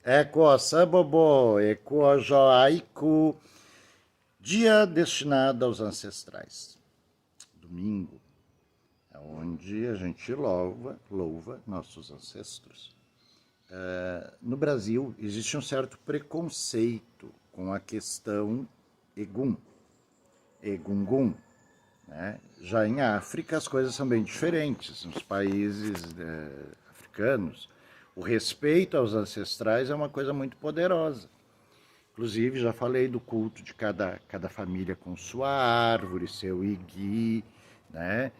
Eko Sabobo, Eko Joaiku, dia destinado aos ancestrais. Domingo, é onde a gente louva nossos ancestros. No Brasil, existe um certo preconceito com a questão Egum, Egungun. Né? Já em África, as coisas são bem diferentes. Nos países africanos, o respeito aos ancestrais é uma coisa muito poderosa. Inclusive, já falei do culto de cada família com sua árvore, seu igui, né?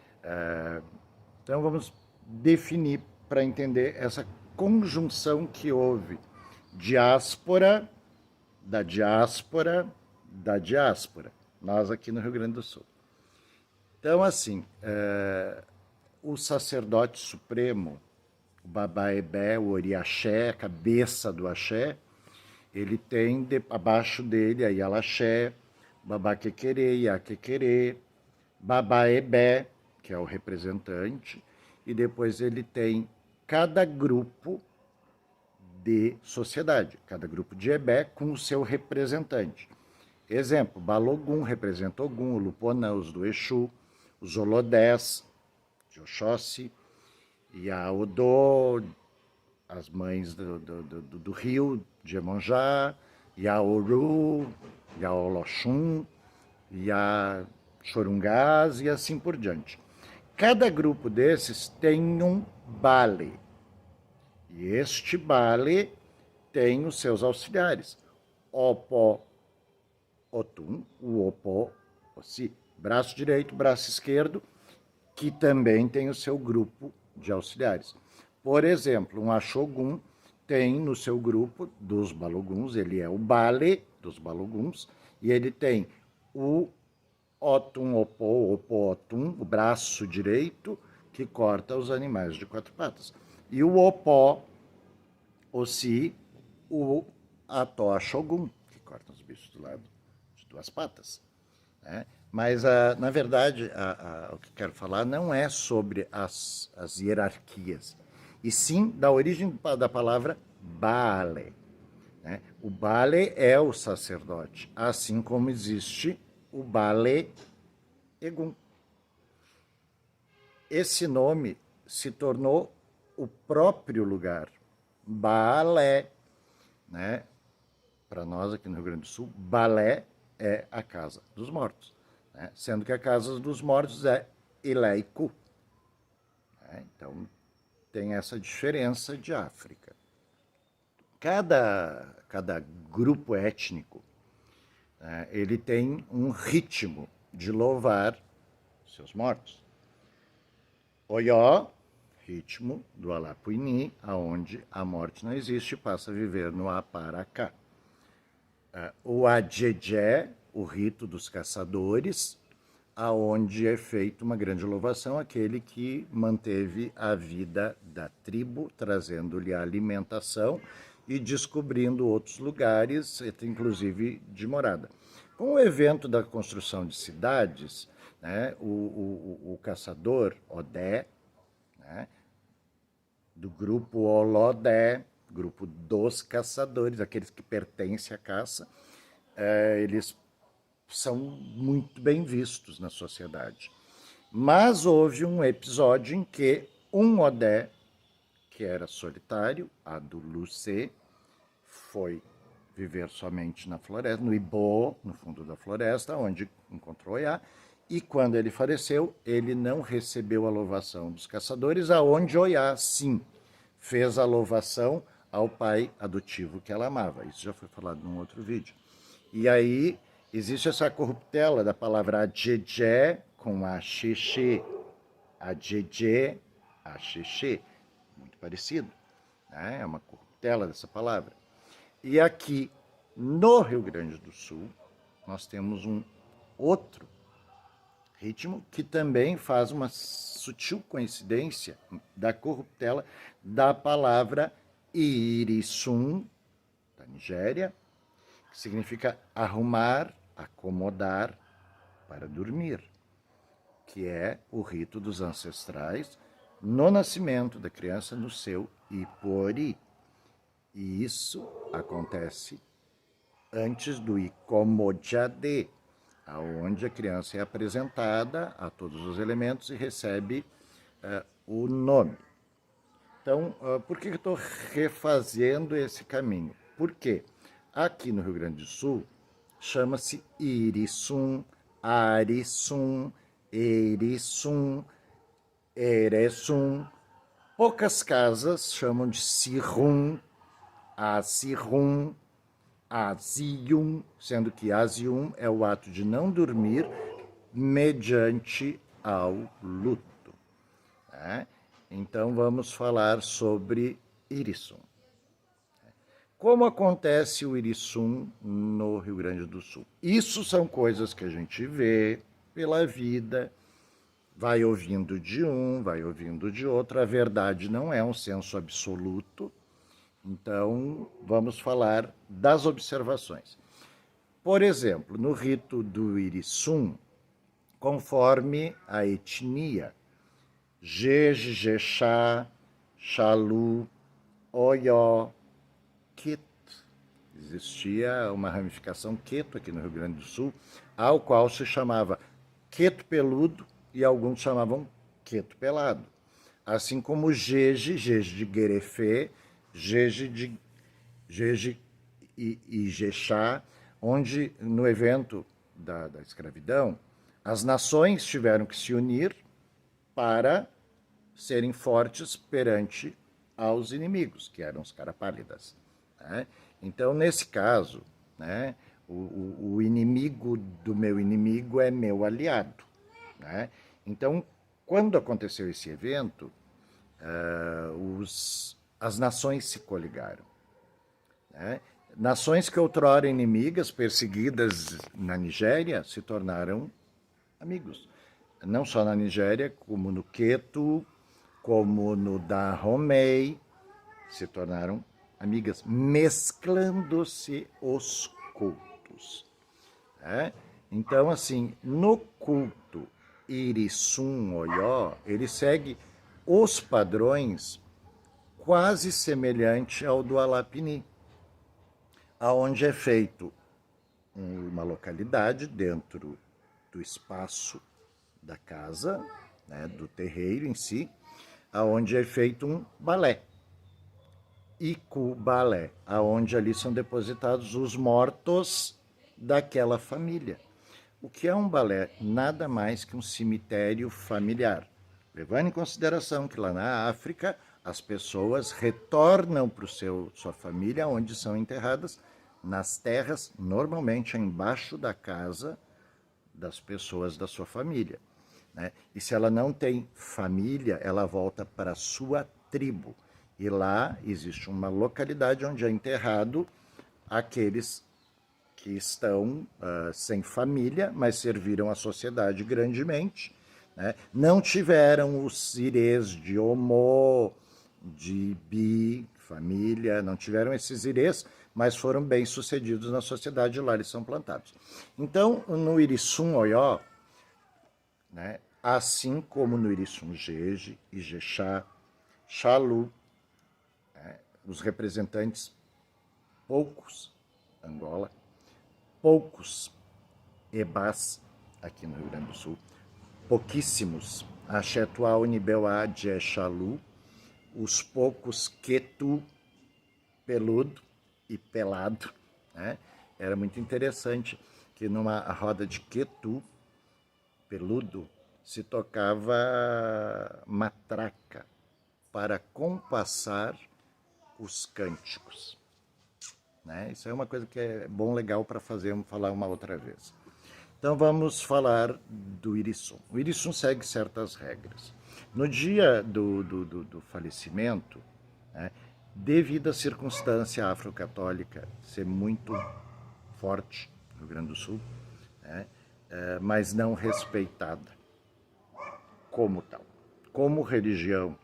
Então, vamos definir para entender essa conjunção que houve. Diáspora, da diáspora, da diáspora. Nós aqui no Rio Grande do Sul. Então, assim, o sacerdote supremo, o Baba Ebé, o Oriaxé, a cabeça do axé, ele tem abaixo dele a Yalaxé, Baba Quequerê, Iaquequerê, Baba Ebé, que é o representante, e depois ele tem cada grupo de sociedade, cada grupo de Ebé com o seu representante. Exemplo, Balogun representa Ogum, o Luponã, os do Exu, os Olodés, de Oxóssi, e a Odô, as mães do rio, de Iemonjá, e a Oru, e a Oloxum, e a Xorungás, e assim por diante. Cada grupo desses tem um bale, e este bale tem os seus auxiliares. Opo Otum, o Opó, Ossi, braço direito, braço esquerdo, que também tem o seu grupo de auxiliares. Por exemplo, um Axogum tem no seu grupo dos Baloguns, ele é o Bale dos Baloguns, e ele tem o Otum Opó, Opó Otum, o braço direito, que corta os animais de quatro patas. E o Opó Ossi, o Ató Axogum, que corta os bichos do lado de duas patas. Né? Mas, na verdade, o que quero falar não é sobre as hierarquias, e sim da origem da palavra Bale. Né? O Bale é o sacerdote, assim como existe o Bale Egum. Esse nome se tornou o próprio lugar, Balé. Né? Para nós aqui no Rio Grande do Sul, Balé é a casa dos mortos. Né? Sendo que a casa dos mortos é Ileiku. Né? Então, tem essa diferença de África. Cada grupo étnico, né, ele tem um ritmo de louvar seus mortos. Oió, ritmo do Alapuini, aonde a morte não existe, passa a viver no Aparacá. O Adjejé, o rito dos caçadores, aonde é feita uma grande louvação àquele que manteve a vida da tribo, trazendo-lhe a alimentação e descobrindo outros lugares, inclusive de morada. Com o evento da construção de cidades, né, o caçador Odé, né, do grupo Olodé, grupo dos caçadores, aqueles que pertencem à caça, eles são muito bem vistos na sociedade. Mas houve um episódio em que um Odé, que era solitário, a do Lucé, foi viver somente na floresta, no Ibô, no fundo da floresta, onde encontrou Oiá, e quando ele faleceu, ele não recebeu a louvação dos caçadores, aonde Oiá, sim, fez a louvação ao pai adotivo que ela amava. Isso já foi falado num outro vídeo. E aí existe essa corruptela da palavra adjejé com axixê. Adjejé, axixê. Muito parecido. Né? É uma corruptela dessa palavra. E aqui no Rio Grande do Sul, nós temos um outro ritmo que também faz uma sutil coincidência da corruptela da palavra Irisum, da Nigéria, que significa arrumar, acomodar para dormir, que é o rito dos ancestrais no nascimento da criança no seu Ipori. E isso acontece antes do Icomodiade, aonde a criança é apresentada a todos os elementos e recebe o nome. Então, por que eu estou refazendo esse caminho? Porque aqui no Rio Grande do Sul chama-se Irissum, Arissum, Erissum, Eressum. Poucas casas chamam de Sirum, Asirum, Asium, sendo que Asium é o ato de não dormir mediante ao luto. Né? Então vamos falar sobre Irissum. Como acontece o Irissum no Rio Grande do Sul? Isso são coisas que a gente vê pela vida, vai ouvindo de um, vai ouvindo de outro. A verdade não é um senso absoluto. Então, vamos falar das observações. Por exemplo, no rito do Irissum, conforme a etnia, Jeje, Jexá, Xalu, Oió, Queto. Existia uma ramificação Queto aqui no Rio Grande do Sul, ao qual se chamava Queto Peludo e alguns chamavam Queto Pelado. Assim como Jeje, Jeje de Guerefê, Jeje e Jexá, onde no evento da escravidão, as nações tiveram que se unir para serem fortes perante aos inimigos, que eram os carapálidas. Né? Então, nesse caso, né, o inimigo do meu inimigo é meu aliado. Né? Então, quando aconteceu esse evento, as nações se coligaram. Né? Nações que outrora inimigas, perseguidas na Nigéria, se tornaram amigos. Não só na Nigéria, como no Queto, como no Dahomey, se tornaram amigas, mesclando-se os cultos. Né? Então, assim, no culto Irissum Oió, ele segue os padrões quase semelhante ao do Alapini, aonde é feito uma localidade dentro do espaço da casa, né, do terreiro em si, aonde é feito um balé, Iku-balé, aonde ali são depositados os mortos daquela família. O que é um balé? Nada mais que um cemitério familiar. Levando em consideração que lá na África as pessoas retornam para sua família, onde são enterradas, nas terras, normalmente embaixo da casa das pessoas da sua família. Né? E se ela não tem família, ela volta para a sua tribo. E lá existe uma localidade onde é enterrado aqueles que estão sem família, mas serviram à sociedade grandemente. Né? Não tiveram os irês de homo, de bi, família, não tiveram esses irês, mas foram bem sucedidos na sociedade e lá eles são plantados. Então, no Irissum Oió, né, assim como no Irissum Jeje, Ijexá, Xalu, né, os representantes, poucos, Angola, poucos Ebás, aqui no Rio Grande do Sul, pouquíssimos Axetuá, Unibeuá, Xalu, os poucos Quetu, Peludo e Pelado. Né? Era muito interessante que numa roda de Quetu, Peludo, se tocava matraca para compassar os cânticos. Né? Isso é uma coisa que é bom, legal para falar uma outra vez. Então vamos falar do Irissum. O Irissum segue certas regras. No dia do falecimento, né, devido à circunstância afrocatólica ser muito forte no Rio Grande do Sul, né, mas não respeitada como tal, como religião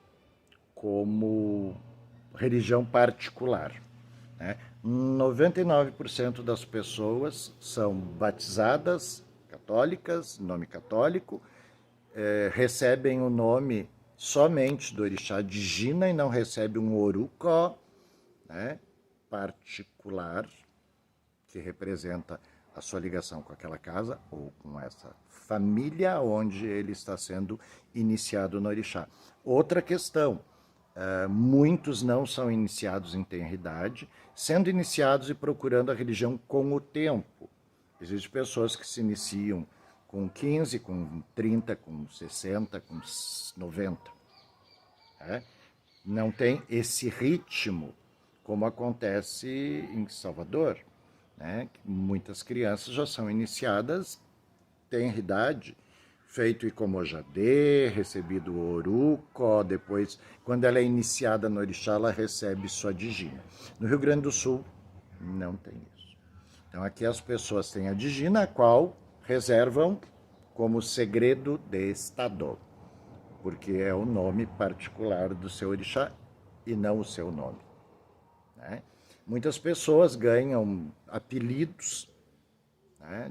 particular. Né? 99% das pessoas são batizadas católicas, nome católico, recebem o nome somente do orixá de Gina e não recebem um orúkọ, né? particular que representa a sua ligação com aquela casa ou com essa família onde ele está sendo iniciado no orixá. Outra questão, muitos não são iniciados em tenra idade, sendo iniciados e procurando a religião com o tempo. Existem pessoas que se iniciam com 15, com 30, com 60, com 90. Não tem esse ritmo como acontece em Salvador. Muitas crianças já são iniciadas, tenra idade, feito Icomojadê, recebido o Oruco, depois, quando ela é iniciada no orixá, ela recebe sua digina. No Rio Grande do Sul, não tem isso. Então, aqui as pessoas têm a digina, a qual reservam como segredo de Estado, porque é o nome particular do seu orixá e não o seu nome. Muitas pessoas ganham apelidos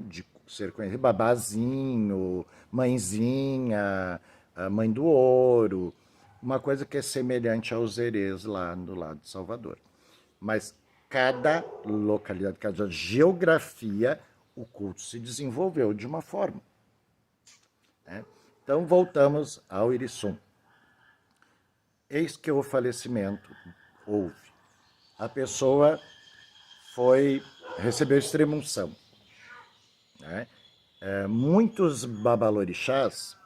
de ser conhecido, babazinho, mãezinha, mãe do ouro, uma coisa que é semelhante aos herês lá no lado de Salvador. Mas cada localidade, cada geografia, o culto se desenvolveu de uma forma. Então voltamos ao Iriçum. Eis que o falecimento houve. A pessoa recebeu extrema-unção. Muitos babalorixás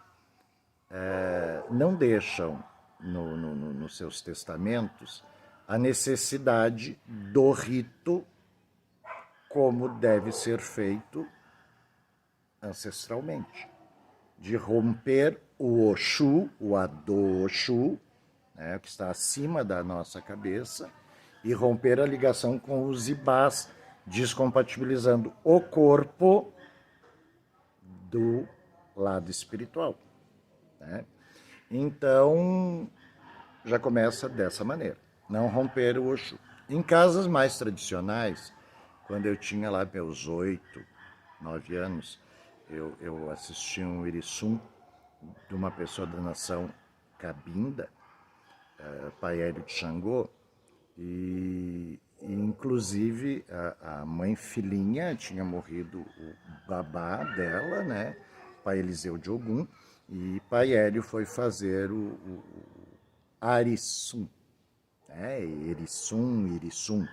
não deixam nos seus testamentos a necessidade do rito como deve ser feito ancestralmente, de romper o Oxu, o Ado-Oxu, que está acima da nossa cabeça, e romper a ligação com os ibás, descompatibilizando o corpo do lado espiritual. Então, já começa dessa maneira, não romper o Oxu. Em casas mais tradicionais, quando eu tinha lá meus 8, 9 anos, eu assisti um Iriçum de uma pessoa da nação Cabinda, Pai Hélio de Xangô, e inclusive a mãe filhinha tinha morrido, o babá dela, Pai Eliseu de Ogum, e Pai Hélio foi fazer o Ariçum, Iriçum,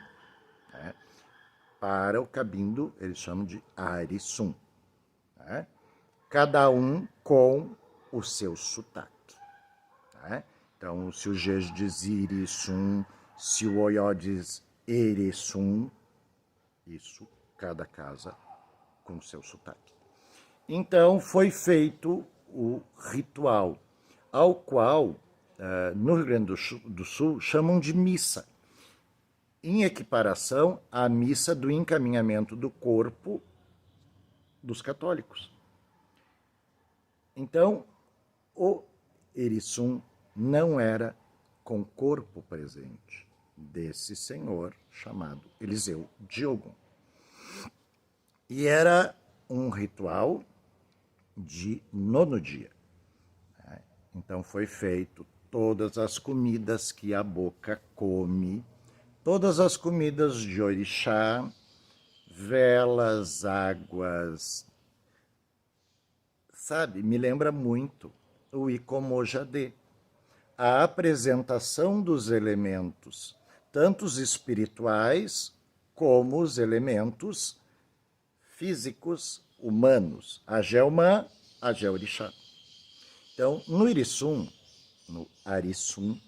para o Cabindo, eles chamam de Ariçum. Cada um com o seu sotaque. Então, se o Jeje diz Iriçum, se o Oió diz Eriçum, isso, cada casa com o seu sotaque. Então, foi feito o ritual, ao qual, no Rio Grande do Sul, chamam de missa, em equiparação à missa do encaminhamento do corpo dos católicos. Então, o Iriçum não era com corpo presente desse senhor chamado Eliseu de Ogum. E era um ritual de 9º dia. Então foi feito todas as comidas que a boca come, todas as comidas de orixá, velas, águas, sabe? Me lembra muito o Icomojadê. A apresentação dos elementos, tanto os espirituais como os elementos físicos humanos, Agé-Umã, Agé-Orixá. Então, no Iriçum, no Ariçum,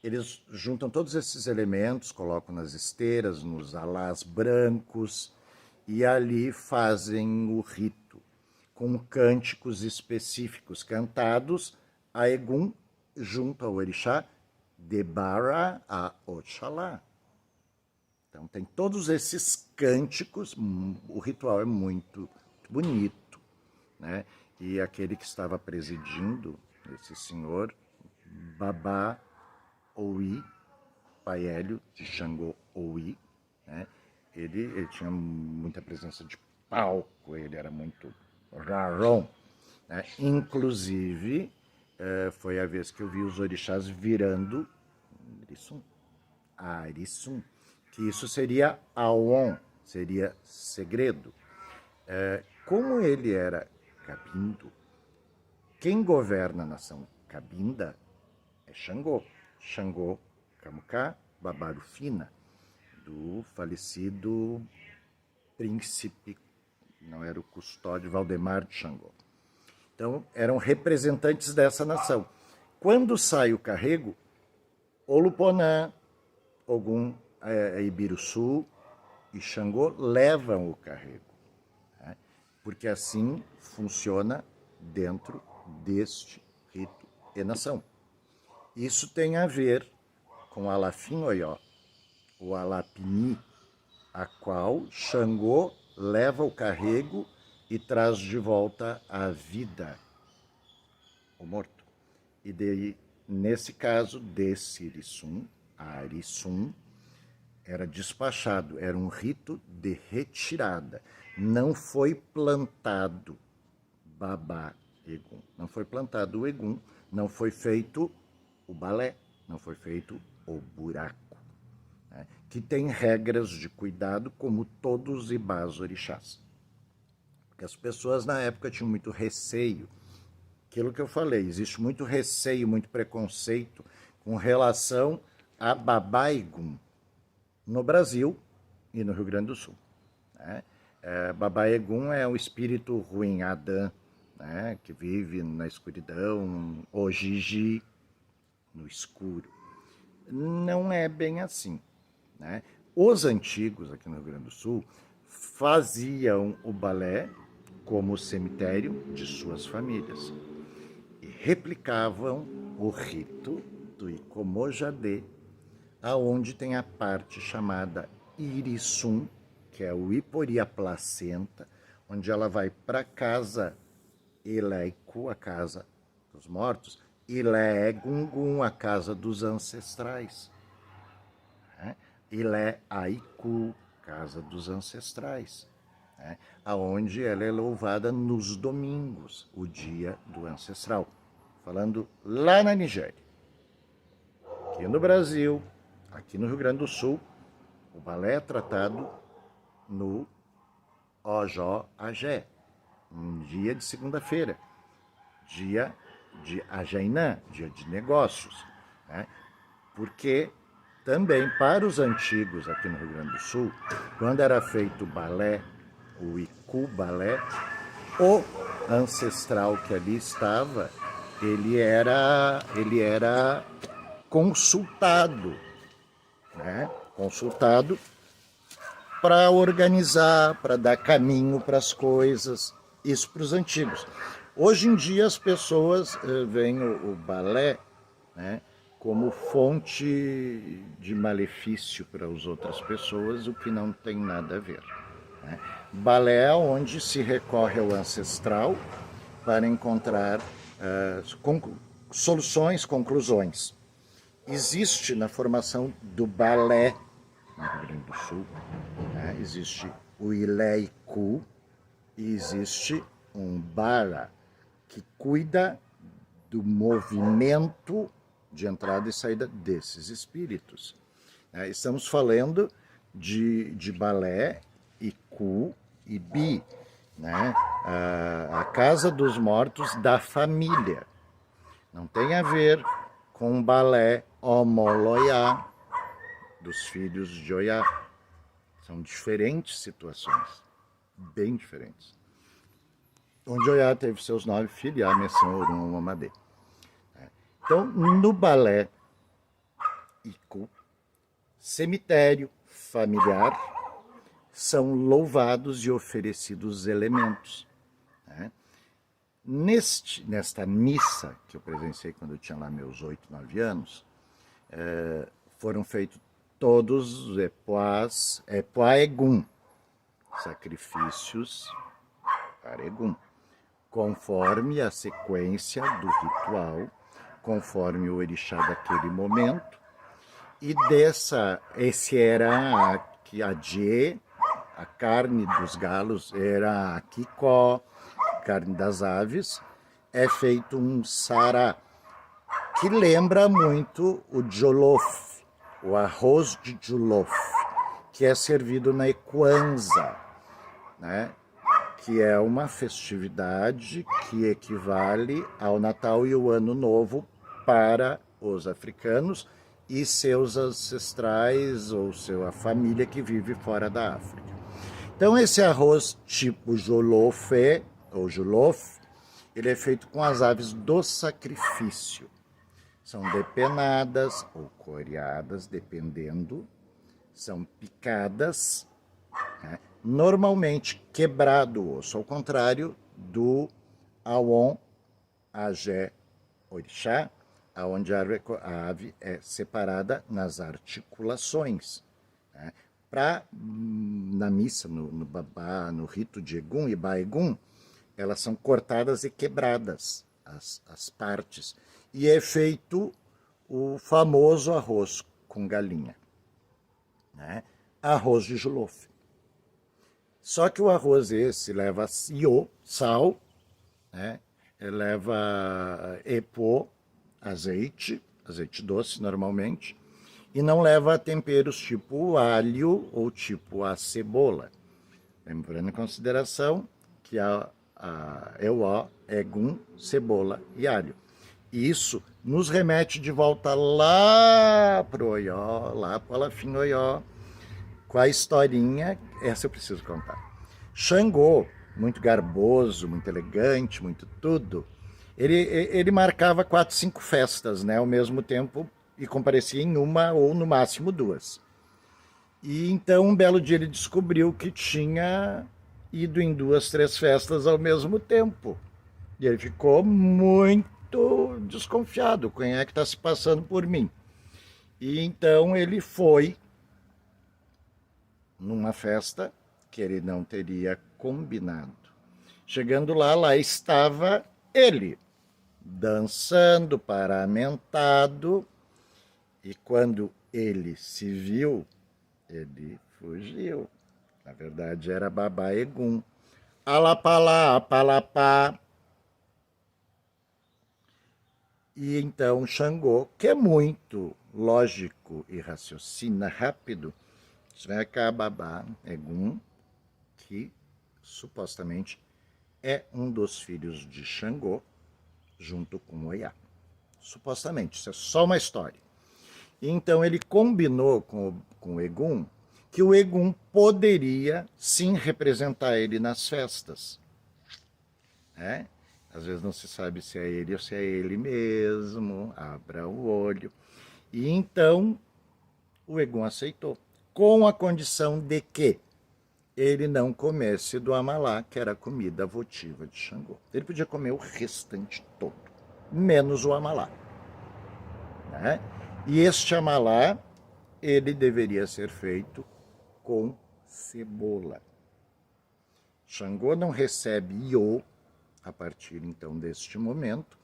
eles juntam todos esses elementos, colocam nas esteiras, nos alás brancos, e ali fazem o rito, com cânticos específicos cantados a Egum junto ao orixá Debara a Oxalá. Então tem todos esses cânticos, o ritual é muito bonito, E aquele que estava presidindo, esse senhor, Babá Ouí, Pai Hélio de Xangô Ouí, ele tinha muita presença de palco, ele era muito raron, Inclusive, foi a vez que eu vi os orixás virando Iriçum. Arisum, que isso seria Aon, seria segredo. Como ele era cabindo, quem governa a nação cabinda é Xangô. Xangô Kamuká Babarufina, do falecido príncipe, não era o custódio, Valdemar de Xangô. Então, eram representantes dessa nação. Quando sai o carrego, Oluponã, Ogum, Ibiruçu e Xangô levam o carrego, né? Porque assim funciona dentro deste rito e nação. Isso tem a ver com Alafim Oió, o Alapini, a qual Xangô leva o carrego e traz de volta à vida o morto. E daí, nesse caso, desse Irisum, Arisum, era despachado, era um rito de retirada. Não foi plantado Babá Egum, não foi plantado o Egum, não foi feito o balé, não foi feito o buraco, né? Que tem regras de cuidado como todos os ibás orixás. Porque as pessoas na época tinham muito receio, aquilo que eu falei, existe muito receio, muito preconceito com relação a Babá Egum no Brasil e no Rio Grande do Sul, né? Babá Egum é o espírito ruim, Adã, né, que vive na escuridão, Ojiji, no escuro. Não é bem assim, né? Os antigos aqui no Rio Grande do Sul faziam o balé como cemitério de suas famílias e replicavam o rito do Icomojadê, aonde tem a parte chamada Irisum, que é o Ipori a placenta, onde ela vai para a casa Eleiku, a casa dos mortos, Ilé Gungun, a casa dos ancestrais, né? Ilé Aiku, casa dos ancestrais, né? Aonde ela é louvada nos domingos, o dia do ancestral. Falando lá na Nigéria. Aqui no Brasil, aqui no Rio Grande do Sul, o balé é tratado no Ojó Agé, um dia de segunda-feira, dia de Ajainã, dia de negócios, né? Porque também para os antigos aqui no Rio Grande do Sul, quando era feito o balé, o Iku balé, o ancestral que ali estava, ele era consultado, né? Consultado para organizar, para dar caminho para as coisas, isso para os antigos. Hoje em dia as pessoas veem o balé, né, como fonte de malefício para as outras pessoas, o que não tem nada a ver, né? Balé é onde se recorre ao ancestral para encontrar soluções, conclusões. Existe na formação do balé no Rio Grande do Sul, né, existe o Ileiku e existe um Bara, que cuida do movimento de entrada e saída desses espíritos. Estamos falando de balé, Iku e Bi, né? A casa dos mortos da família. Não tem a ver com balé Omoloyá, dos filhos de Oiá. São diferentes situações, bem diferentes. Onde Oiá teve seus 9 filhos, a Messão, Orum, Mamadê. Então, no balé Iku, cemitério familiar, são louvados e oferecidos elementos, né? Nesta missa que eu presenciei quando eu tinha lá meus 8, 9 anos, foram feitos todos os Epoá Egum, sacrifícios para Egum, conforme a sequência do ritual, conforme o orixá daquele momento. E esse era a Dje, a carne dos galos era a Kikó, carne das aves, é feito um sará, que lembra muito o Jolof. o arroz de jollof, que é servido na Kwanzaa, né? Que é uma festividade que equivale ao Natal e o Ano Novo para os africanos e seus ancestrais ou a família que vive fora da África. Então esse arroz tipo jollof ou jollof, ele é feito com as aves do sacrifício. São depenadas ou coreadas, dependendo, são picadas, né? Normalmente quebrado o osso, ao contrário do Awon Agé Orixá, onde a ave é separada nas articulações. Né? Na missa, no babá, no rito de Egum e Baegum, elas são cortadas e quebradas, as partes. E é feito o famoso arroz com galinha. Né? Arroz de jollof. Só que o arroz esse leva sal, né? Leva epo, azeite doce normalmente, e não leva temperos tipo alho ou tipo a cebola. Lembrando em consideração que Euó é gum, cebola e alho. E isso nos remete de volta lá pro Oió, lá pro Alafim Oió, com a historinha, essa eu preciso contar. Xangô, muito garboso, muito elegante, muito tudo, ele marcava 4, 5 festas, né, ao mesmo tempo, e comparecia em uma ou no máximo 2. E então um belo dia ele descobriu que tinha ido em 2, 3 festas ao mesmo tempo. E ele ficou muito desconfiado, quem é que está se passando por mim? E então ele foi numa festa que ele não teria combinado. Chegando lá estava ele, dançando, paramentado, e quando ele se viu, ele fugiu. Na verdade era Babá Egum. Alapalá, apalapá. E então Xangô, que é muito lógico e raciocina rápido, vai Babá Egum, que supostamente é um dos filhos de Xangô, junto com Oiá. Supostamente, isso é só uma história. Então ele combinou com o Egum que o Egum poderia sim representar ele nas festas. É? Às vezes não se sabe se é ele ou se é ele mesmo, abra o olho. E então o Egum aceitou, com a condição de que ele não comesse do amalá, que era a comida votiva de Xangô. Ele podia comer o restante todo, menos o amalá. Né? E este amalá, ele deveria ser feito com cebola. Xangô não recebe iô a partir então deste momento,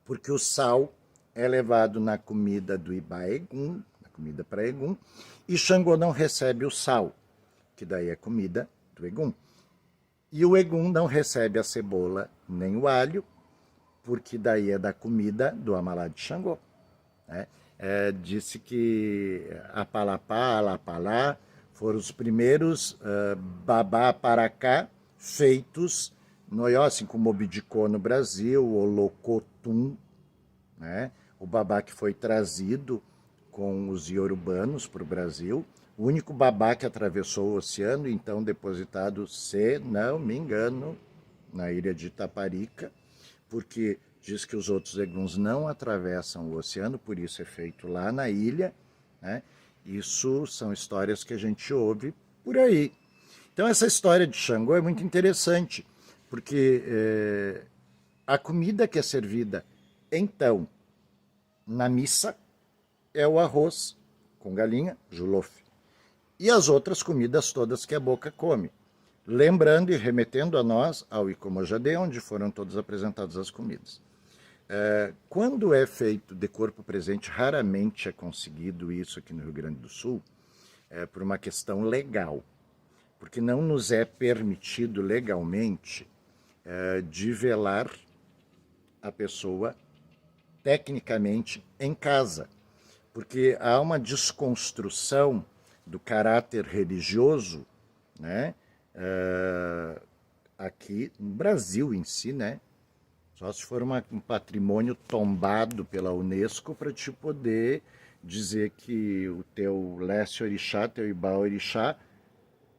porque o sal é levado na comida do Ibá Egum, na comida para Egum, e Xangô não recebe o sal, que daí é comida do Egum. E o Egum não recebe a cebola nem o alho, porque daí é da comida do amalá de Xangô. Né? Disse que Apalapá, Alapalá foram os primeiros babá para cá feitos no Oió, assim como o Bidicô no Brasil, o Locotum, né? O babá que foi trazido com os iorubanos para o Brasil, o único babá que atravessou o oceano, então depositado, se não me engano, na ilha de Itaparica, porque diz que os outros eguns não atravessam o oceano, por isso é feito lá na ilha, né? Isso são histórias que a gente ouve por aí. Então essa história de Xangô é muito interessante, porque a comida que é servida, então, na missa, é o arroz com galinha, jollof, e as outras comidas todas que a boca come. Lembrando e remetendo a nós ao Icomojadê, onde foram todas apresentadas as comidas. Quando é feito de corpo presente, raramente é conseguido isso aqui no Rio Grande do Sul, por uma questão legal, porque não nos é permitido legalmente de velar a pessoa tecnicamente em casa, porque há uma desconstrução do caráter religioso, né? Aqui no Brasil em si, né? Só se for um patrimônio tombado pela Unesco para te poder dizer que o teu Leste Orixá, teu Ibá Orixá,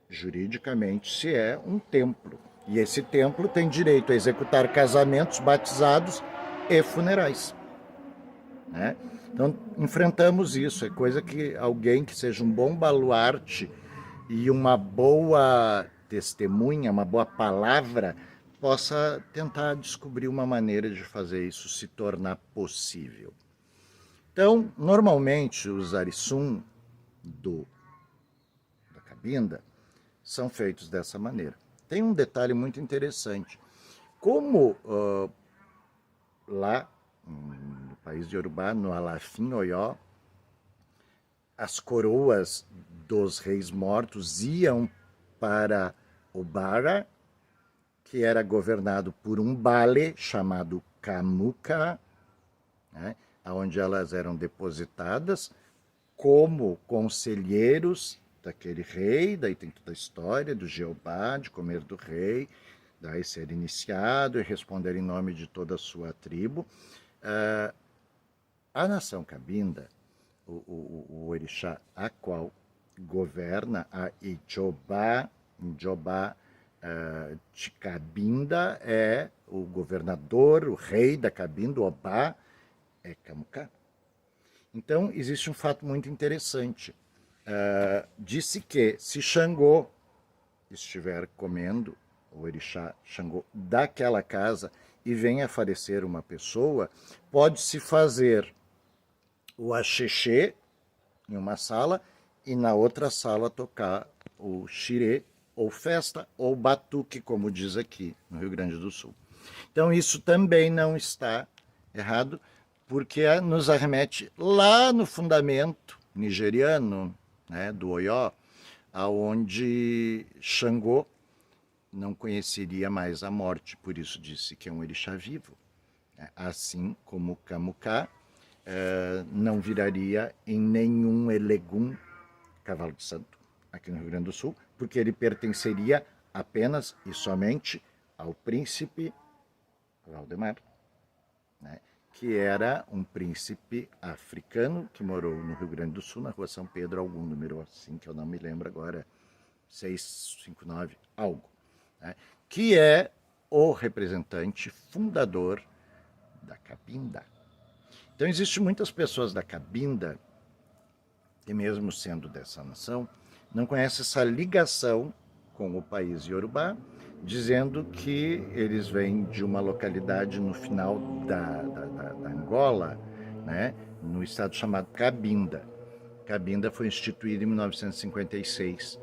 juridicamente se é um templo. E esse templo tem direito a executar casamentos, batizados e funerais. Né? Então, enfrentamos isso. É coisa que alguém que seja um bom baluarte e uma boa testemunha, uma boa palavra, possa tentar descobrir uma maneira de fazer isso se tornar possível. Então, normalmente, os arissum da cabinda são feitos dessa maneira. Tem um detalhe muito interessante. Como lá no país de Yorubá, no Alafim Oió, as coroas dos reis mortos iam para Obara, que era governado por um bale chamado Kamuka, né, onde elas eram depositadas como conselheiros daquele rei, daí tem toda a história do Jeová, de comer do rei, daí ser iniciado e responder em nome de toda a sua tribo. A nação cabinda, o orixá a qual governa, a Ijobá de Cabinda, é o governador, o rei da Cabinda, o Obá, é Kamuká. Então, existe um fato muito interessante. Disse que se Xangô estiver comendo, o orixá Xangô, daquela casa, e venha a falecer uma pessoa, pode-se fazer o axexê em uma sala e na outra sala tocar o xirê, ou festa, ou batuque, como diz aqui no Rio Grande do Sul. Então isso também não está errado, porque nos arremete lá no fundamento nigeriano, né, do Oió, aonde Xangô não conheceria mais a morte, por isso disse que é um orixá vivo. Assim como Kamuká não viraria em nenhum elegum cavalo de santo aqui no Rio Grande do Sul, porque ele pertenceria apenas e somente ao príncipe Valdemar, né, que era um príncipe africano que morou no Rio Grande do Sul, na rua São Pedro, algum número assim, que eu não me lembro agora, 659, algo, né, que é o representante fundador da Cabinda. Então, existem muitas pessoas da Cabinda, que mesmo sendo dessa nação, não conhecem essa ligação com o país Yorubá, dizendo que eles vêm de uma localidade no final da Angola, né, no estado chamado Cabinda. Cabinda foi instituído em 1956,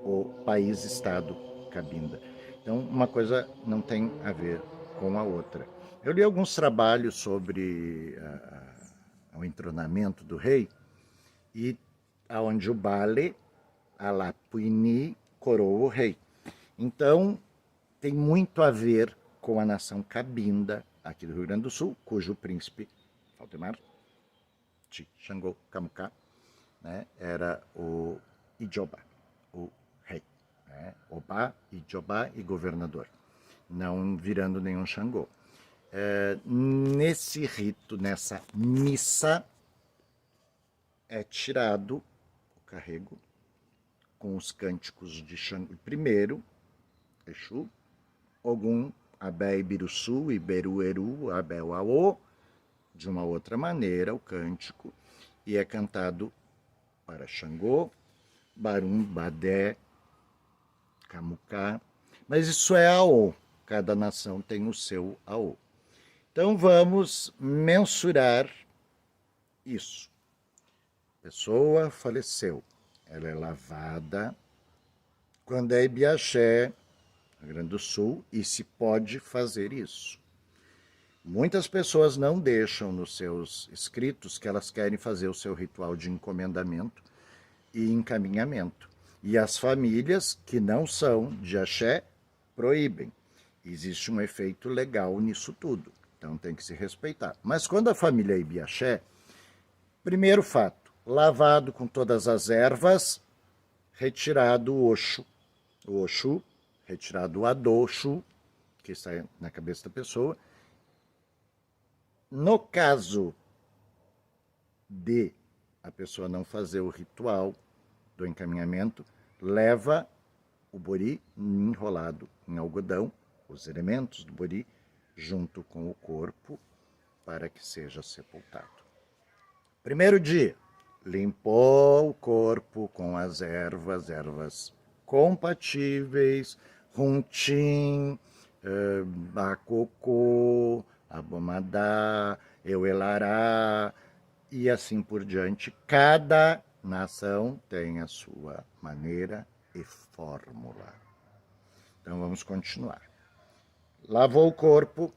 o país-estado Cabinda. Então, uma coisa não tem a ver com a outra. Eu li alguns trabalhos sobre o entronamento do rei, e aonde o Bale, Alapuini, coroa o rei. Então, tem muito a ver com a nação Cabinda, aqui do Rio Grande do Sul, cujo príncipe, Valdemar, Xangô, Kamuká, né, era o Ijobá, o rei. Né, Obá, Ijobá e governador, não virando nenhum Xangô. Nesse rito, nessa missa, é tirado o carrego com os cânticos de Xangô. Primeiro, Exu, Ogum, Abé Ibiruçu, Iberueru, Abé Uaô, de uma outra maneira o cântico, e é cantado para Xangô, Barum, Badé, Kamuká, mas isso é Aô, cada nação tem o seu Aô. Então vamos mensurar isso. A pessoa faleceu, ela é lavada quando é Ibiaxé, Rio Grande do Sul, e se pode fazer isso. Muitas pessoas não deixam nos seus escritos que elas querem fazer o seu ritual de encomendamento e encaminhamento. E as famílias que não são de axé proíbem. Existe um efeito legal nisso tudo, então tem que se respeitar. Mas quando a família é Ibiaxé, Primeiro fato, lavado com todas as ervas, retirado o Oxu, retirado o Adoxu, que está na cabeça da pessoa. No caso de a pessoa não fazer o ritual do encaminhamento, leva o bori enrolado em algodão, os elementos do bori, junto com o corpo, para que seja sepultado. Primeiro dia, limpou o corpo com as ervas compatíveis, runtim, bacocô, abomadá, euelará, e assim por diante. Cada nação tem a sua maneira e fórmula. Então vamos continuar. Lavou o corpo.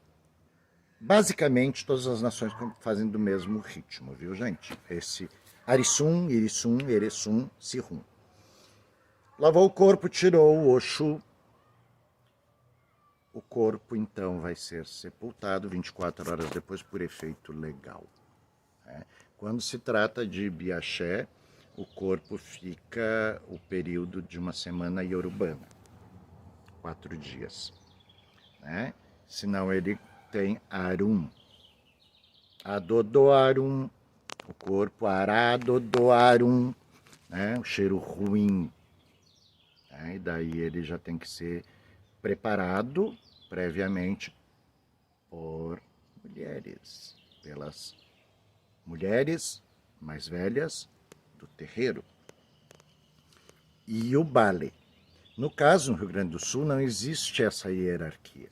Basicamente, todas as nações fazem do mesmo ritmo, viu, gente? Esse Arisum, Irissum, Eressum, Sirrum. Lavou o corpo, tirou o Oxu. O corpo, então, vai ser sepultado 24 horas depois por efeito legal. Quando se trata de Biaxé, o corpo fica o período de uma semana iorubana, 4 dias. Senão ele tem Arum, Adodoarum, o corpo Aradodoarum, o cheiro ruim. E daí ele já tem que ser preparado previamente por mulheres, pelas mulheres mais velhas do terreiro. E o Bale. No caso, no Rio Grande do Sul, não existe essa hierarquia.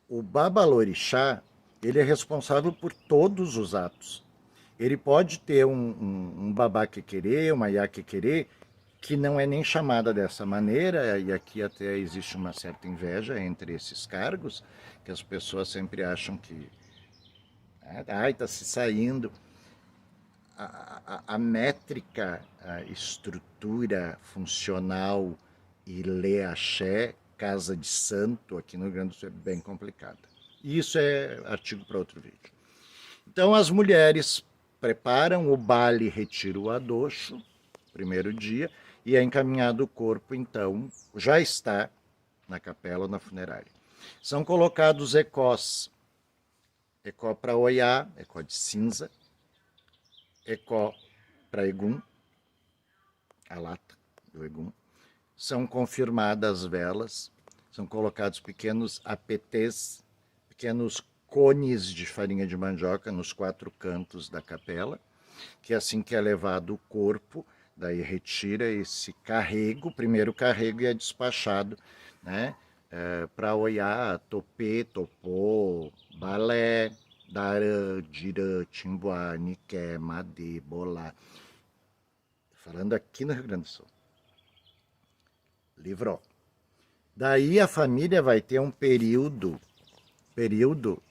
O Babalorixá, ele é responsável por todos os atos. Ele pode ter um babá quequerê, uma iá quequerê, que não é nem chamada dessa maneira, e aqui até existe uma certa inveja entre esses cargos, que as pessoas sempre acham que está se saindo. A métrica, a estrutura funcional e lê axé, casa de santo, aqui no Rio Grande do Sul é bem complicada. E isso é artigo para outro vídeo. Então as mulheres preparam o bale, retira o adoxo, primeiro dia, e é encaminhado o corpo, então, já está na capela ou na funerária. São colocados ecós, ecó para Oiá, ecó de cinza, ecó para Egum, a lata do Egum. São confirmadas velas, são colocados pequenos apetês, pequenos cones de farinha de mandioca nos 4 cantos da capela, que assim que é levado o corpo, daí retira esse carrego, primeiro carrego e é despachado, para Oiá, Topê, Topô, Balé, Darã, Dirã, Timbuá, Niqué, Madê, Bolá. Falando aqui no Rio Grande do Sul. Livrou. Daí a família vai ter um período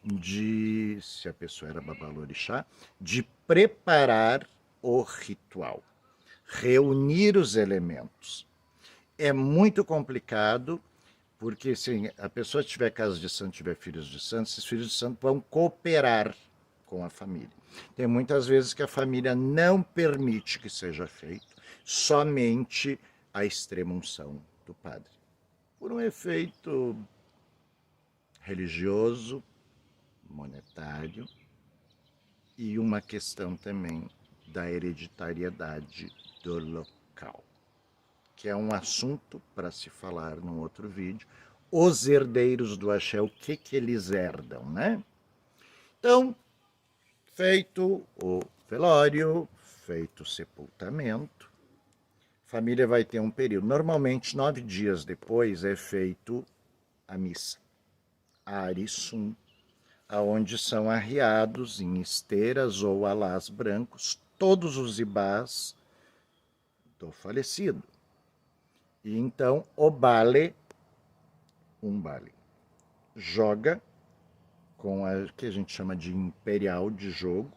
de, se a pessoa era babalorixá, de preparar o ritual, reunir os elementos. É muito complicado, porque se a pessoa tiver casa de santo, tiver filhos de santo, esses filhos de santo vão cooperar com a família. Tem muitas vezes que a família não permite que seja feito, somente a extrema-unção do padre. Por um efeito religioso, monetário e uma questão também da hereditariedade do local, que é um assunto para se falar num outro vídeo. Os herdeiros do axé, o que eles herdam, Então, feito o velório, feito o sepultamento, a família vai ter um período. Normalmente, 9 dias depois é feito a missa, a Arissum, aonde são arriados em esteiras ou alás brancos todos os ibás do falecido. E então o bale, um bale, joga com a que a gente chama de imperial de jogo,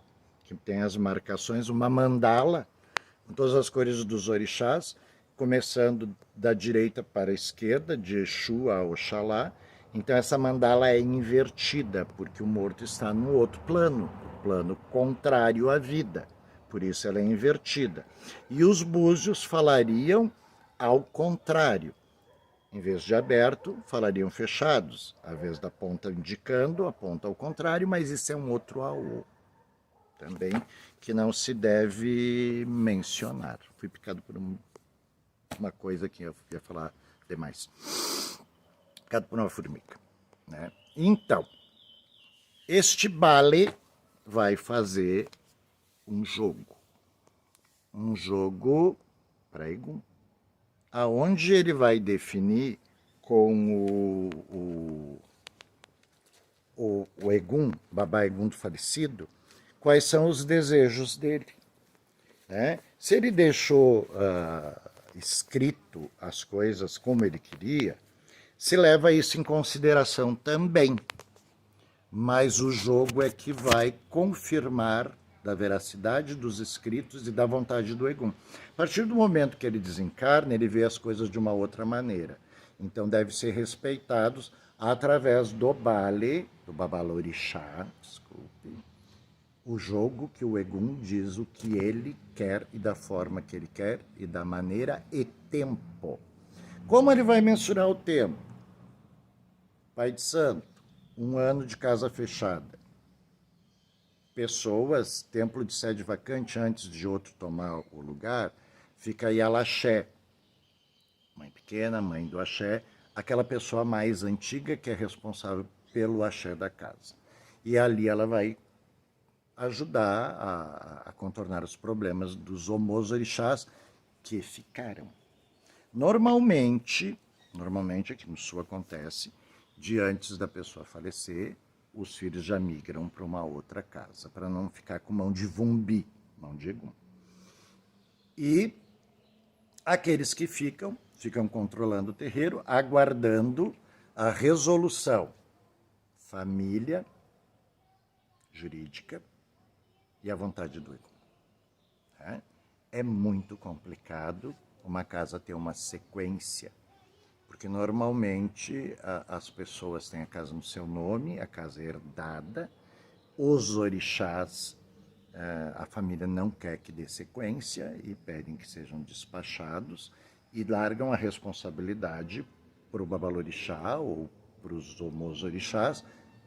que tem as marcações, uma mandala com todas as cores dos orixás, começando da direita para a esquerda, de Exu a Oxalá. Então essa mandala é invertida, porque o morto está no outro plano, o plano contrário à vida. por isso ela é invertida. E os búzios falariam ao contrário. Em vez de aberto, falariam fechados, a vez da ponta indicando, a ponta ao contrário, mas isso é um outro AO também, que não se deve mencionar. Fui picado por uma coisa que eu ia falar demais. Picado por uma formiga. Né? Então, este Bale vai fazer um jogo para Egum, aonde ele vai definir com o Egum, Babá Egum do falecido, quais são os desejos dele. Né? Se ele deixou escrito as coisas como ele queria, se leva isso em consideração também. Mas o jogo é que vai confirmar da veracidade dos escritos e da vontade do Egum. A partir do momento que ele desencarna, ele vê as coisas de uma outra maneira. Então, deve ser respeitados através do Bale, do Babalorixá, desculpe, o jogo que o Egum diz o que ele quer e da forma que ele quer e da maneira e tempo. Como ele vai mensurar o tempo? Pai de Santo, 1 ano de casa fechada. Pessoas, templo de sede vacante antes de outro tomar o lugar, fica aí Alaxé, mãe pequena, mãe do axé, aquela pessoa mais antiga que é responsável pelo axé da casa. E ali ela vai ajudar a contornar os problemas dos homos-orixás que ficaram. Normalmente aqui no sul acontece, de antes da pessoa falecer, os filhos já migram para uma outra casa, para não ficar com mão de vumbi, mão de Egum. E aqueles que ficam controlando o terreiro, aguardando a resolução família, jurídica e a vontade do Egum. É muito complicado uma casa ter uma sequência, porque normalmente as pessoas têm a casa no seu nome, a casa é herdada, os orixás, a família não quer que dê sequência e pedem que sejam despachados e largam a responsabilidade para o Babalorixá ou para os homos-orixás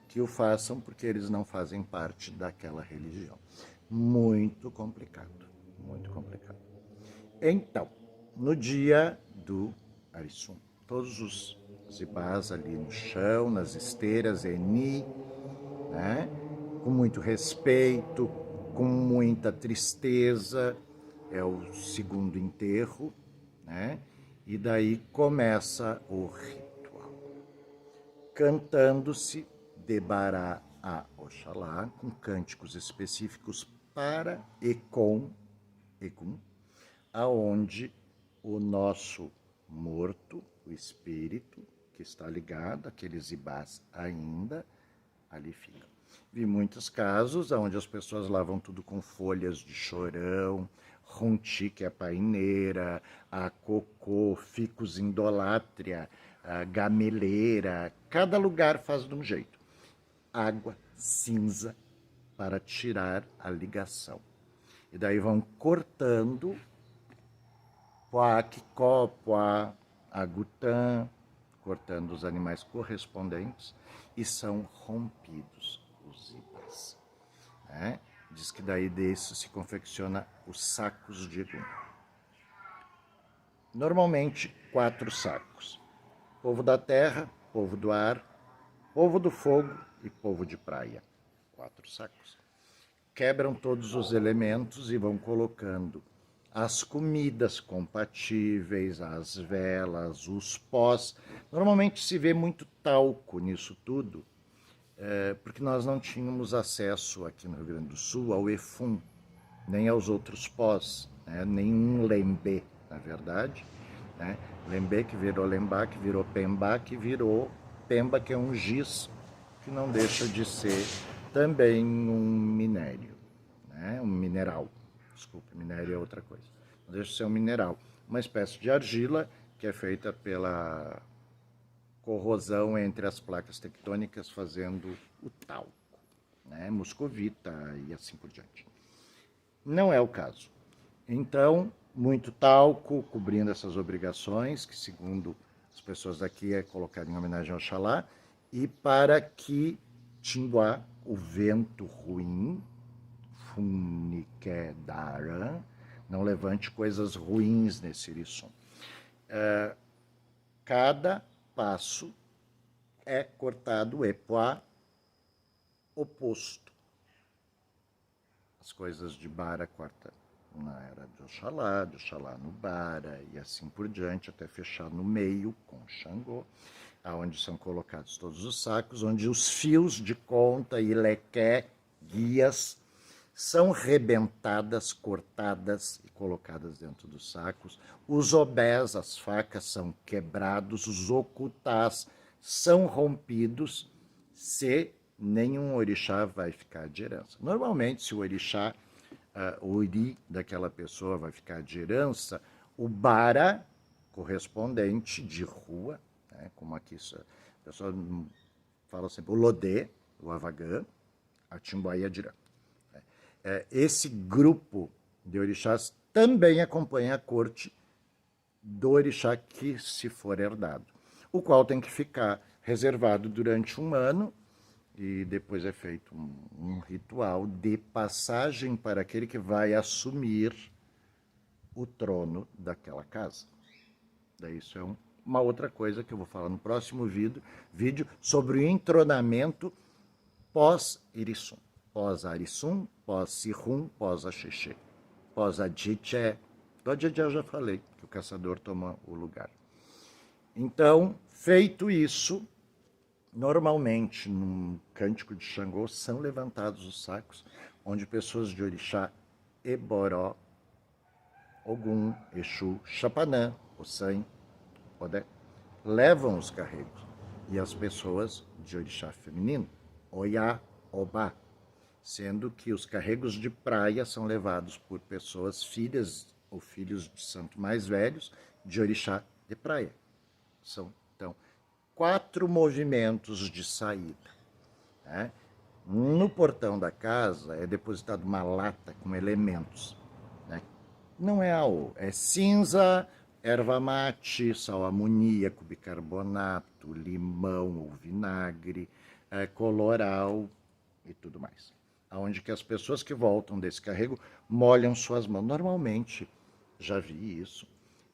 que o façam porque eles não fazem parte daquela religião. Muito complicado, muito complicado. Então, no dia do Arisum, todos os zibás ali no chão, nas esteiras, Eni, né? Com muito respeito, com muita tristeza, é o segundo enterro, né? E daí começa o ritual, cantando-se Debará a Oxalá, com cânticos específicos para e com Egum, aonde o nosso morto, o espírito, que está ligado, aqueles ibás ainda, ali fica. Vi muitos casos onde as pessoas lavam tudo com folhas de chorão, runti, que é a paineira, a cocô, ficus indolátria, a gameleira, cada lugar faz de um jeito. Água cinza para tirar a ligação. E daí vão cortando poá, quicó, poá, agutã, cortando os animais correspondentes e são rompidos os ibás. Né? Diz que daí disso se confecciona os sacos de Egum. Normalmente 4 sacos. Povo da terra, povo do ar, povo do fogo e povo de praia. 4 sacos. Quebram todos os elementos e vão colocando as comidas compatíveis, as velas, os pós. Normalmente se vê muito talco nisso tudo, porque nós não tínhamos acesso aqui no Rio Grande do Sul ao efum, nem aos outros pós, né? Nenhum lembê, na verdade. Né? Lembê que virou lembá, que virou pembá, que virou pemba, que é um giz, que não deixa de ser também um minério, né? Um mineral. Desculpe, minério é outra coisa. Não deixa de ser um mineral. Uma espécie de argila que é feita pela corrosão entre as placas tectônicas fazendo o talco, né? Moscovita e assim por diante. Não é o caso. Então, muito talco cobrindo essas obrigações, que segundo as pessoas daqui é colocar em homenagem ao Oxalá, e para que Timbá, o vento ruim, Funiquedara, não levante coisas ruins nesse Irisum. Cada passo é cortado epoá oposto. As coisas de Bara corta na era de Oxalá no Bara e assim por diante, até fechar no meio com Xangô, aonde são colocados todos os sacos, onde os fios de conta e lequé, guias, são rebentadas, cortadas e colocadas dentro dos sacos. Os obés, as facas, são quebrados, os ocutás são rompidos, se nenhum orixá vai ficar de herança. Normalmente, se o orixá, o ori daquela pessoa vai ficar de herança, o bara correspondente de rua, né, como aqui a pessoa fala sempre o lodê, o avagã, a timbaia dirá. Esse grupo de orixás também acompanha a corte do orixá que se for herdado, o qual tem que ficar reservado durante um ano e depois é feito um ritual de passagem para aquele que vai assumir o trono daquela casa. Daí isso é uma outra coisa que eu vou falar no próximo vídeo sobre o entronamento pós-Irisum. Pós-Arisum, pós-Sirum, pós-Axixê, pós-Adjité. Do Adjité eu já falei, que o caçador toma o lugar. Então, feito isso, normalmente, num cântico de Xangô, são levantados os sacos, onde pessoas de Orixá, Eboró, Ogum, Exu, Xapanã, Ossan, Odé, levam os carregos. E as pessoas de Orixá feminino, Oiá, Obá, sendo que os carregos de praia são levados por pessoas, filhas ou filhos de santo mais velhos, de Orixá de praia. São, então, 4 movimentos de saída. Né? No portão da casa é depositada uma lata com elementos. Né? Não é AO, é cinza, erva mate, sal amoníaco, bicarbonato, limão ou vinagre, coloral e tudo mais. Onde que as pessoas que voltam desse carrego molham suas mãos. Normalmente, já vi isso,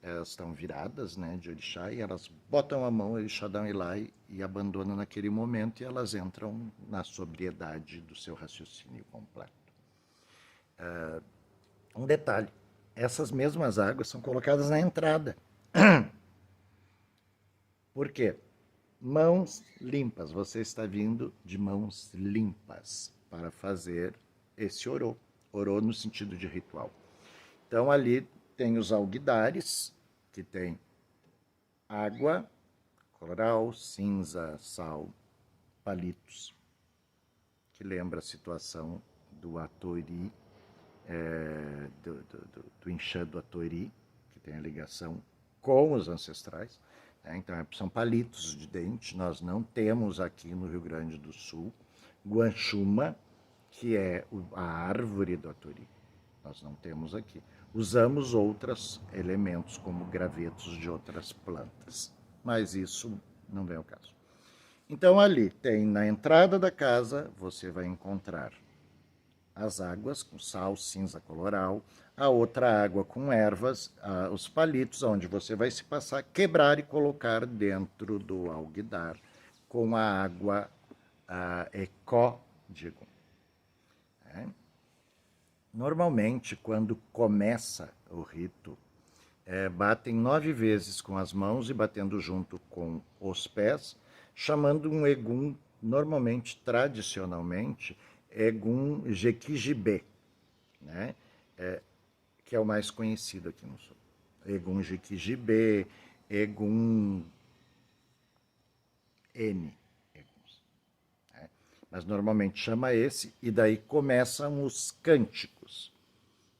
elas estão viradas, né, de orixá, e elas botam a mão, o orixá dá um ilá e abandonam naquele momento, e elas entram na sobriedade do seu raciocínio completo. Um detalhe, essas mesmas águas são colocadas na entrada. Por quê? Mãos limpas, você está vindo de mãos limpas para fazer esse orô. Orô no sentido de ritual. Então ali tem os alguidares, que tem água, coral, cinza, sal, palitos, que lembra a situação do Atori, do Inxã do Atori, que tem a ligação com os ancestrais. Então, são palitos de dente. Nós não temos aqui no Rio Grande do Sul guanchuma, que é a árvore do Atori. Nós não temos aqui. Usamos outros elementos, como gravetos de outras plantas. Mas isso não vem ao caso. Então, ali tem na entrada da casa, você vai encontrar as águas com sal, cinza, coloral, a outra água com ervas, os palitos, onde você vai se passar, quebrar e colocar dentro do alguidar com a água ecó de Egum. Normalmente, quando começa o rito, batem 9 vezes com as mãos e batendo junto com os pés, chamando um Egum, normalmente, tradicionalmente, Egum Jequijibê, né? Que é o mais conhecido aqui no sul. Egum Jequijibê, Egum N. Eguns, né? Mas normalmente chama esse, e daí começam os cânticos.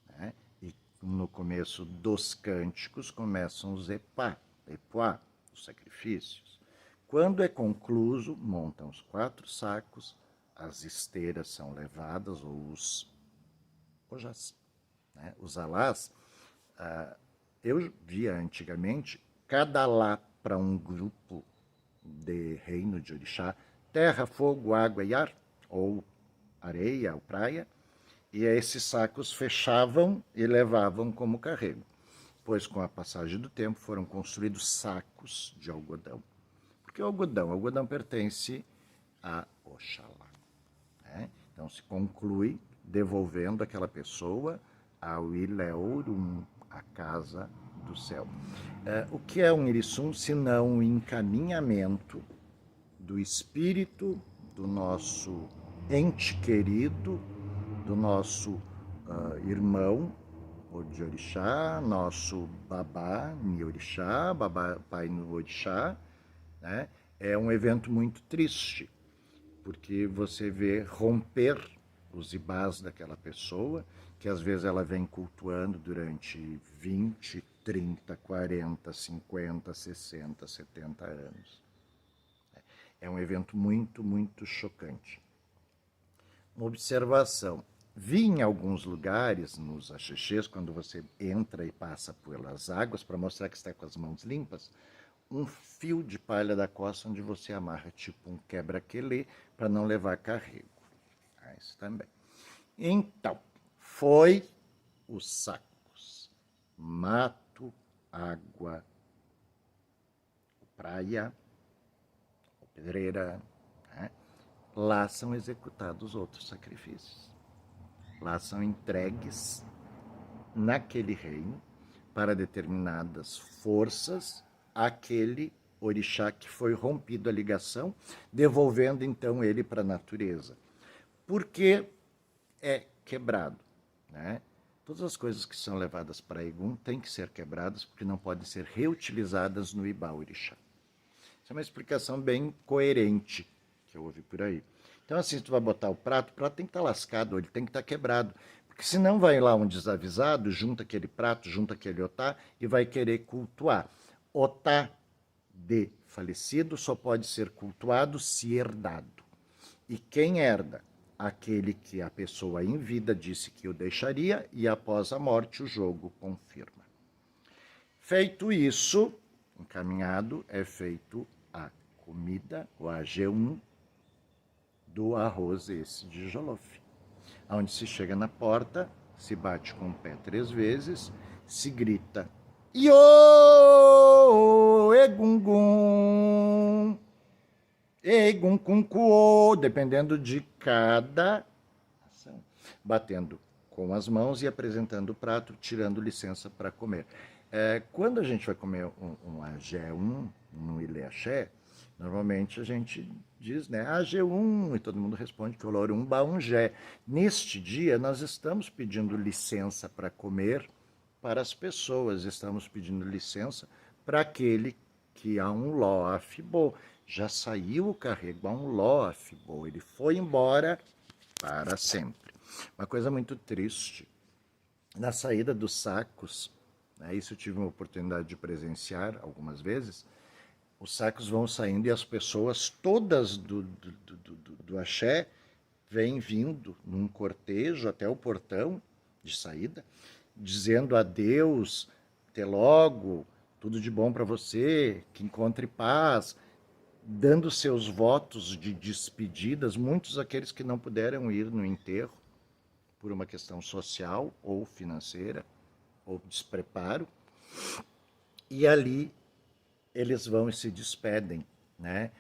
Né? E no começo dos cânticos começam os epoá, os sacrifícios. Quando é concluso, montam os 4 sacos, as esteiras são levadas, ou os ojás, né? Os alás, eu via antigamente, cada alá para um grupo de reino de orixá, terra, fogo, água e ar, ou areia ou praia, e esses sacos fechavam e levavam como carrego. Pois com a passagem do tempo foram construídos sacos de algodão. Porque o algodão pertence a Oxalá. Né? Então se conclui devolvendo aquela pessoa ao Ileurum, a casa do céu. O que é um Irisum, senão um encaminhamento do espírito do nosso ente querido, do nosso irmão, o de orixá, nosso babá, ni orixá, babá, pai no orixá, né? É um evento muito triste, porque você vê romper os ibás daquela pessoa, que às vezes ela vem cultuando durante 20, 30, 40, 50, 60, 70 anos. É um evento muito, muito chocante. Uma observação. Vi em alguns lugares, nos axixês, quando você entra e passa pelas águas, para mostrar que está com as mãos limpas, um fio de palha da costa onde você amarra tipo um quebra-quelê para não levar carrego. Isso também. Então, foi os sacos. Mato, água, praia, pedreira, né? Lá são executados outros sacrifícios. Lá são entregues naquele reino para determinadas forças aquele orixá que foi rompido a ligação, devolvendo então ele para a natureza. Porque é quebrado, né? Todas as coisas que são levadas para Egum têm que ser quebradas porque não podem ser reutilizadas no Ibá orixá. Isso é uma explicação bem coerente que eu ouvi por aí. Então, assim, se tu vai botar o prato tem que estar lascado, ele tem que estar quebrado. Porque senão vai lá um desavisado, junta aquele prato, junta aquele otá e vai querer cultuar. Otá de falecido só pode ser cultuado se herdado. E quem herda? Aquele que a pessoa em vida disse que o deixaria e após a morte o jogo confirma. Feito isso, encaminhado, é feito a comida, o AG1, do arroz esse de Jolof. Onde se chega na porta, se bate com o pé 3 vezes, se grita Iô, Egungum, Egunkunkuô, dependendo de cada ação. Batendo com as mãos e apresentando o prato, tirando licença para comer. Quando a gente vai comer um AG1 no Ilê-axé, normalmente a gente diz, né, AG1, e todo mundo responde que o Olorum Baungé. Neste dia, nós estamos pedindo licença para comer para as pessoas, estamos pedindo licença para aquele que há um Ló afibô. Já saiu o carrego, há um Ló afibô, ele foi embora para sempre. Uma coisa muito triste, na saída dos sacos, né, isso eu tive uma oportunidade de presenciar algumas vezes, os sacos vão saindo e as pessoas todas do axé vêm vindo num cortejo até o portão de saída, dizendo adeus, até logo, tudo de bom para você, que encontre paz, dando seus votos de despedidas, muitos aqueles que não puderam ir no enterro por uma questão social ou financeira, ou despreparo, e ali eles vão e se despedem, né?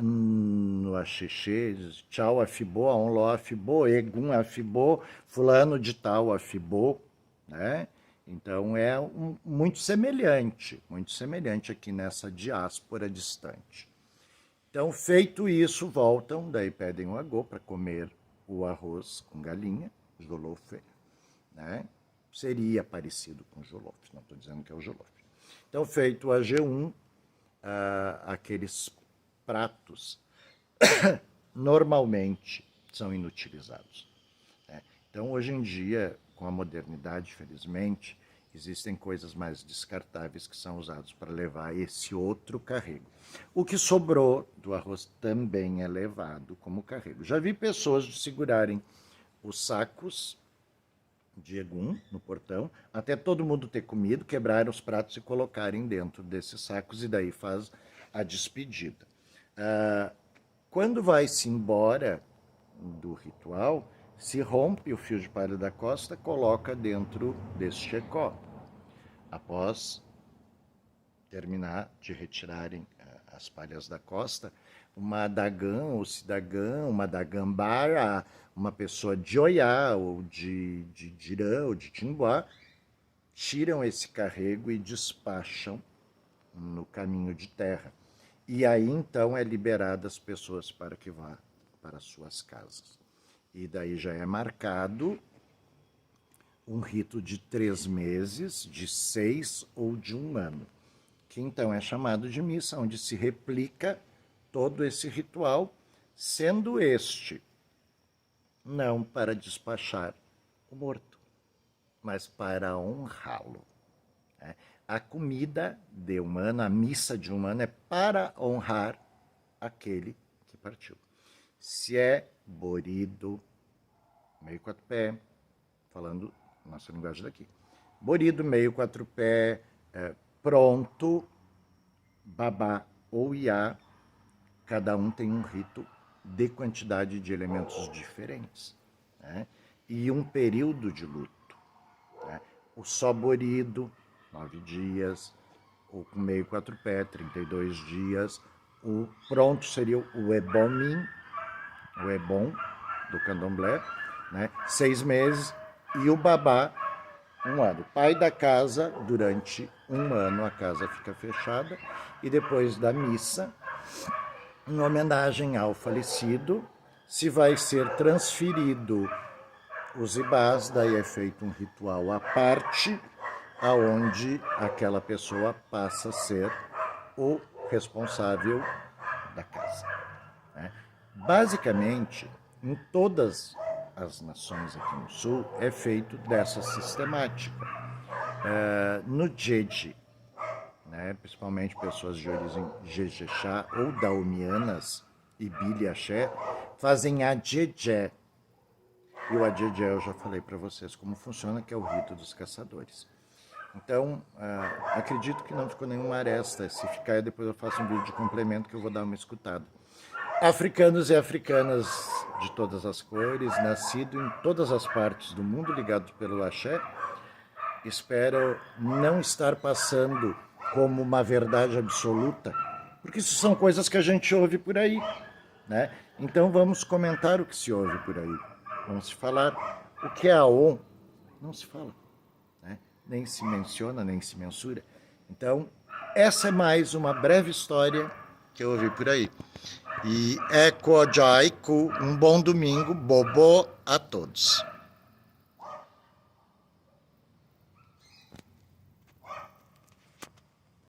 No axixê, tchau afibô, aonló afibô, egum afibô, fulano de tal afibô, né? Então é muito semelhante aqui nessa diáspora distante. Então, feito isso, voltam, daí pedem o agô para comer o arroz com galinha, jolofe, né? Seria parecido com jolofe, não estou dizendo que é o jolofe. Então, feito o AG1, aqueles pratos normalmente são inutilizados, né? Então, hoje em dia, com a modernidade, felizmente, existem coisas mais descartáveis que são usadas para levar esse outro carrego. O que sobrou do arroz também é levado como carrego. Já vi pessoas segurarem os sacos de Egum no portão, até todo mundo ter comido, quebrar os pratos e colocarem dentro desses sacos, e daí faz a despedida. Quando vai-se embora do ritual, se rompe o fio de palha da costa, coloca dentro desse checó. Após terminar de retirarem as palhas da costa, uma dagã ou cidadã, uma dagambara, uma pessoa de Oiá ou de Dirã ou de Timbuá, tiram esse carrego e despacham no caminho de terra. E aí então é liberada as pessoas para que vá para suas casas. E daí já é marcado um rito de 3 meses, de 6 ou de 1 ano, que então é chamado de missa, onde se replica todo esse ritual, sendo este não para despachar o morto, mas para honrá-lo. A comida de 1 ano, a missa de 1 ano é para honrar aquele que partiu. Se é borido, meio 4 pé, falando nossa linguagem daqui, borido, meio 4 pé, pronto, babá ou iá, cada um tem um rito de quantidade de elementos diferentes, né? E um período de luto, né? O só borido, 9 dias, o com meio 4 pé, 32 dias, o pronto seria o ebomim, o ebom do candomblé, né? 6 meses, e o babá, 1 ano. Pai da casa, durante 1 ano a casa fica fechada, e depois da missa, em homenagem ao falecido, se vai ser transferido os ibás, daí é feito um ritual à parte, aonde aquela pessoa passa a ser o responsável da casa, né? Basicamente, em todas as nações aqui no sul, é feito dessa sistemática. No Jeje, né, principalmente pessoas de origem Jejexá ou daumianas e Biliaxé, fazem a Jejé. E o Ajejé eu já falei para vocês como funciona, que é o rito dos caçadores. Então, acredito que não ficou nenhuma aresta. Se ficar, depois eu faço um vídeo de complemento que eu vou dar uma escutada. Africanos e africanas de todas as cores, nascido em todas as partes do mundo, ligado pelo axé, espero não estar passando como uma verdade absoluta, porque isso são coisas que a gente ouve por aí, né? Então vamos comentar o que se ouve por aí. Vamos falar o que é Aon, não se fala, né? Nem se menciona, nem se mensura. Então, essa é mais uma breve história que eu ouvi por aí. E Eko Jaiku, um bom domingo, bobo a todos.